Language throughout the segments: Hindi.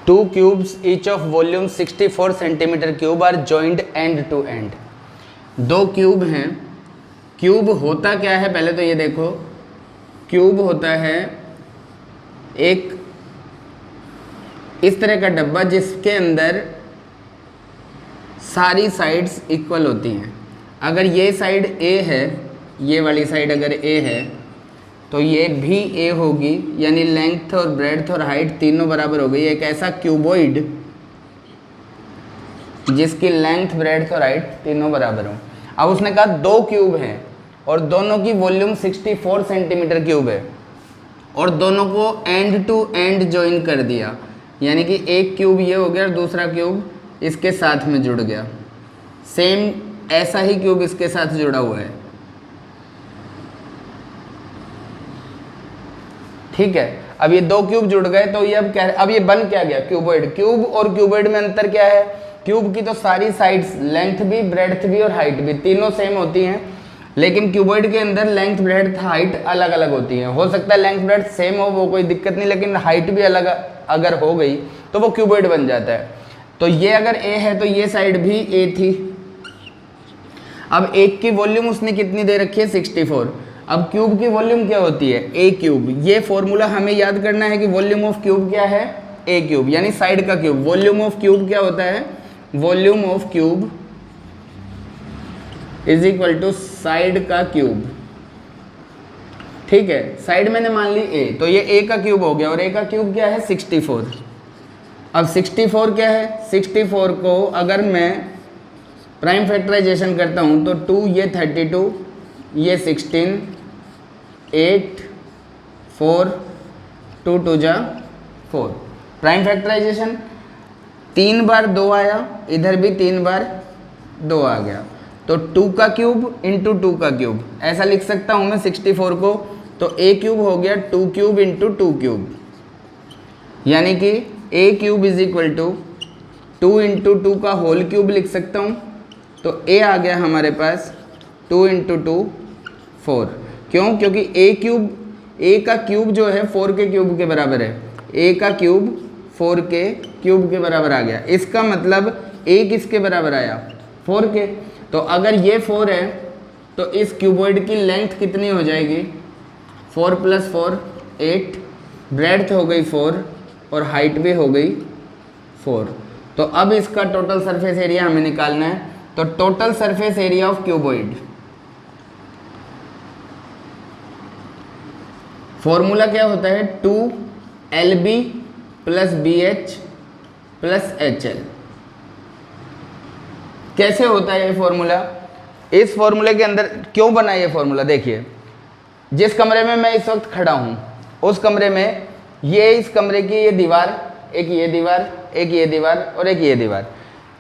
2 cubes each of volume 64 centimetre cube are joined end to end. 2 cube हैं। क्यूब होता क्या है पहले तो ये देखो, क्यूब होता है एक इस तरह का डब्बा जिसके अंदर सारी साइड्स इक्वल होती हैं। अगर ये साइड A है, ये वाली साइड अगर A है तो ये भी A होगी, यानी लेंथ और ब्रेड्थ और हाइट तीनों बराबर हो गई। एक ऐसा क्यूबॉइड जिसकी लेंथ ब्रेड्थ और हाइट तीनों बराबर हो। अब उसने कहा 2 क्यूब हैं और दोनों की वॉल्यूम 64 सेंटीमीटर क्यूब है और दोनों को एंड टू एंड ज्वाइन कर दिया, यानी कि एक क्यूब ये हो गया और दूसरा क्यूब इसके साथ में जुड़ गया। सेम ऐसा ही क्यूब इसके साथ जुड़ा हुआ है, ठीक है। अब ये 2 क्यूब जुड़ गए तो ये अब ये बन क्या गया, क्यूबॉइड। क्यूब और क्यूबॉइड में अंतर क्या है, क्यूब की तो सारी साइड्स लेंथ भी ब्रेड्थ भी और हाइट भी तीनों सेम होती हैं, लेकिन क्यूबॉइड के अंदर लेंथ ब्रेड्थ हाइट अलग अलग होती हैं। हो सकता है लेंथ ब्रेड्थ सेम हो, वो कोई दिक्कत नहीं, लेकिन हाइट भी अलग अगर हो गई तो वो क्यूबॉइड बन जाता है। तो ये अगर A है तो ये साइड भी A थी। अब एक की वॉल्यूम उसने कितनी दे रखी है, 64। अब क्यूब की वॉल्यूम क्या होती है, A क्यूब। ये फॉर्मूला हमें याद करना है कि वॉल्यूम ऑफ क्यूब क्या है, A क्यूब, यानी साइड का क्यूब। वॉल्यूम ऑफ क्यूब क्या होता है, volume of cube is equal to side का क्यूब, ठीक है। साइड मैंने मान ली A, तो ये A का क्यूब हो गया और A का क्यूब क्या है, 64। अब 64 क्या है, 64 को अगर मैं प्राइम फैक्टराइजेशन करता हूँ तो 2 ये 32 ये 16 8 4 2 2 जा 4। प्राइम फैक्टराइजेशन 3 बार 2 आया, इधर भी 3 बार 2 आ गया, तो 2 का क्यूब इंटू 2 का क्यूब ऐसा लिख सकता हूँ मैं 64 को। तो A क्यूब हो गया 2 क्यूब इंटू 2 क्यूब, यानी कि A cube is equal to 2 into 2 का होल क्यूब लिख सकता हूँ। तो A आ गया हमारे पास 2 इंटू 2 4। क्यों, क्योंकि A का क्यूब जो है 4 के क्यूब के बराबर है। A का क्यूब 4 के क्यूब के बराबर आ गया। इसका मतलब A किसके बराबर आया, 4 के। तो अगर ये 4 है तो इस क्यूबॉइड की लेंथ कितनी हो जाएगी, 4 + 4 8, ब्रेड्थ हो गई 4 और हाइट भी हो गई 4। तो अब इसका टोटल सरफेस एरिया हमें निकालना है। तो total surface area of cuboid, formula क्या होता है, 2LB + BH + HL। कैसे होता है ये फॉर्मूला, इस फॉर्मूले के अंदर क्यों बना ये फॉर्मूला, देखिए जिस कमरे में मैं इस वक्त खड़ा हूं उस कमरे में ये इस कमरे की ये दीवार, एक ये दीवार, एक ये दीवार और एक ये दीवार,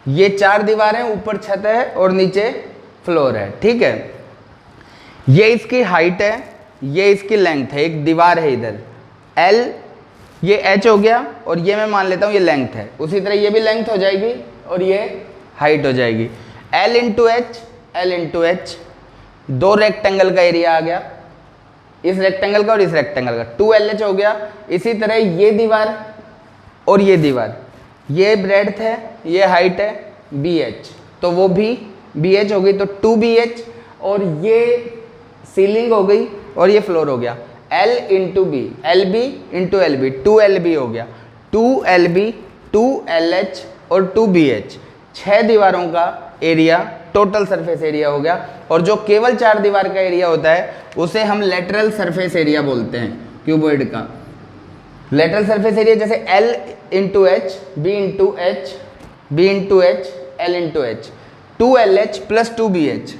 ये 4 दीवारें, ऊपर छत है और नीचे फ्लोर है, ठीक है। ये इसकी हाइट है, ये इसकी लेंथ है, एक दीवार है इधर L, ये H हो गया और ये मैं मान लेता हूँ ये लेंथ है। उसी तरह ये भी लेंथ हो जाएगी और ये हाइट हो जाएगी। L इंटू H, 2 रेक्टेंगल का एरिया आ गया, इस रेक्टेंगल का और इस रेक्टेंगल का, 2LH हो गया। इसी तरह ये दीवार और ये दीवार, ये ब्रेड्थ है, ये हाइट है BH, तो वो भी BH हो गई, तो 2BH, और ये सीलिंग हो गई और ये फ्लोर हो गया। L into B, LB into LB, 2LB हो गया, 2LB 2LH और 2BH, 6 दीवारों का एरिया टोटल सरफेस एरिया हो गया। और जो केवल 4 दीवार का एरिया होता है उसे हम लेटरल सरफेस एरिया बोलते हैं क्यूबॉइड का। लेटरल सरफेस एरिया जैसे L into H, B into H, B into H, L into H, 2LH + 2BH,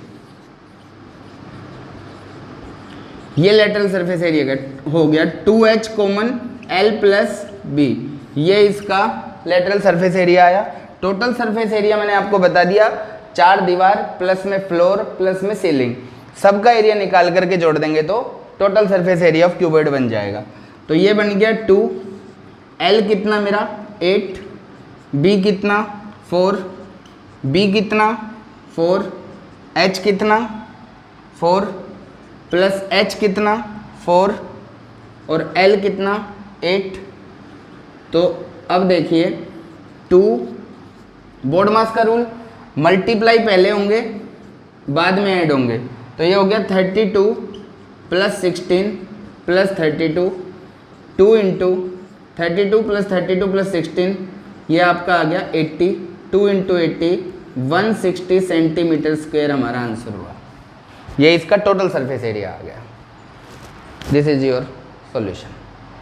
ये लेटरल सरफेस एरिया का हो गया। 2H कॉमन L + B, ये इसका लेटरल सरफेस एरिया आया। टोटल सरफेस एरिया मैंने आपको बता दिया, 4 दीवार प्लस में फ्लोर प्लस में सीलिंग, सबका एरिया निकाल करके जोड़ देंगे तो total surface area of cuboid बन जाएगा। तो ये बन गया 2, L कितना मेरा 8, B कितना 4, B कितना 4, H कितना 4 प्लस H कितना 4 और L कितना 8। तो अब देखिए 2 बोर्ड मास का रूल, मल्टीप्लाई पहले होंगे बाद में ऐड होंगे, तो ये हो गया 32 plus 16 plus 32, 2 into 32 plus 32 plus 16, ये आपका आ गया 80, 2 इंटू 80 160 सेंटीमीटर स्क्वायर हमारा आंसर हुआ। ये इसका टोटल सरफेस एरिया आ गया। This is your solution.